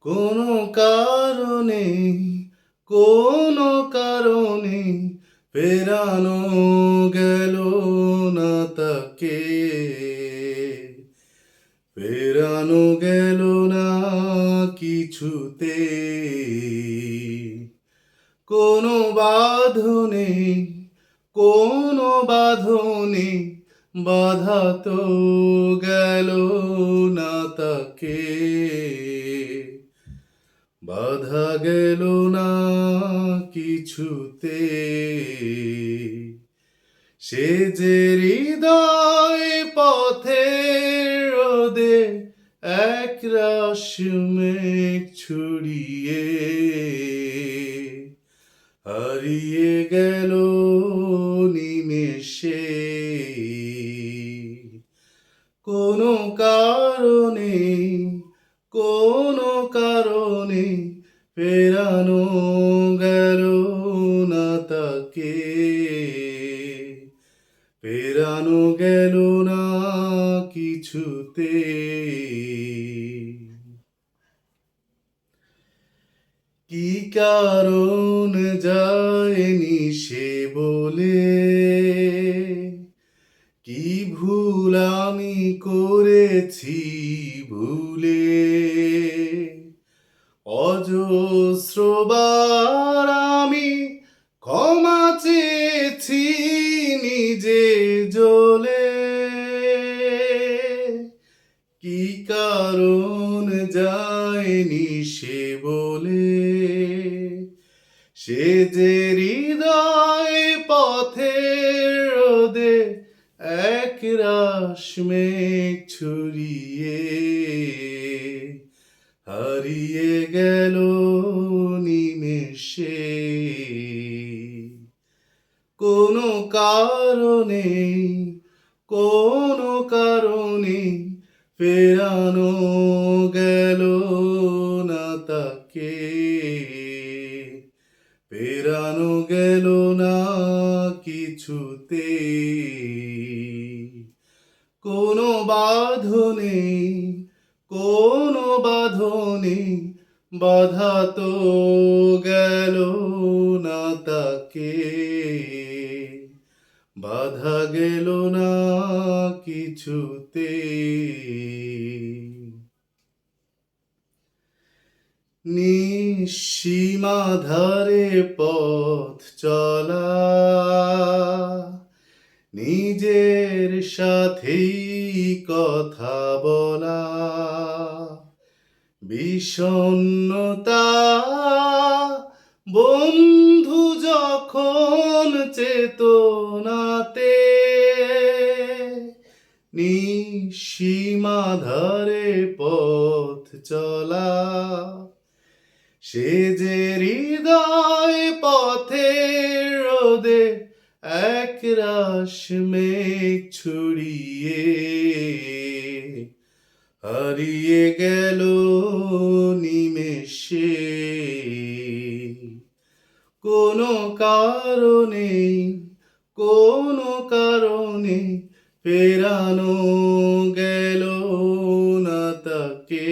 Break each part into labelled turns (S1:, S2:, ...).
S1: কোনো কারণে কোনো কারণে ফেরানো গেল না তাকে, ফেরানো গেল না কিছুতে। কোনো বাঁধনে কোনো বাঁধনে বাধা তো গেল না তাকে, বাধা গেল না কিছুতে। সে যে হৃদয় পথের রোদে একরাশ মেঘ ছড়িয়ে হারিয়ে গেল নিমেষে। কোনো কারণে কোনো কারণে ফেরানো গেল না তাকে, ফেরানো গেল না কিছুতে। কি কারণ যায়নি সে বলে, কি ভুল আমি করেছি ভুলে, অজস্রবার আমি ক্ষমা চেয়েছি নিজে জ্বলে। কি কারণ যায়নি সে বলে, সে যে হৃদয় পথের রোদে একরাশ মেঘ ছড়িয়ে হারিয়ে গেল নিমেষে। কোনো কারণে কোনো কারণে ফেরানো গেল না তাকে, ফেরানো গেল না কিছুতে। কোনো বাঁধনে কোনো বাঁধনে বাধা তো গেল না তাকে, বাধা গেল না কিছুতে। নিঃসীমাধারে পথ চলা, নিজের সাথেই কথা বলা, বিষণ্ণতা বন্ধু যখন চেতনাতে, নিঃসীমাধারে পথ চলা, সে যে হৃদয় পথের রোদে একরাশ মেঘ ছড়িয়ে হারিয়ে গেল নিমেষে। কোনো কারণে কোনো কারণে ফেরানো গেল না তাকে,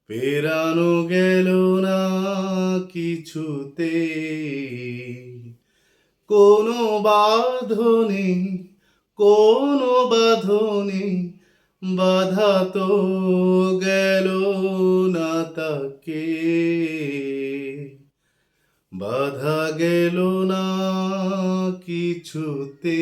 S1: ফেরানো গেল না কিছুতে। কোনো বাঁধনে কোনো বাঁধনে বাধা তো গেল না তাকে, বাধা গেল না কিছুতে।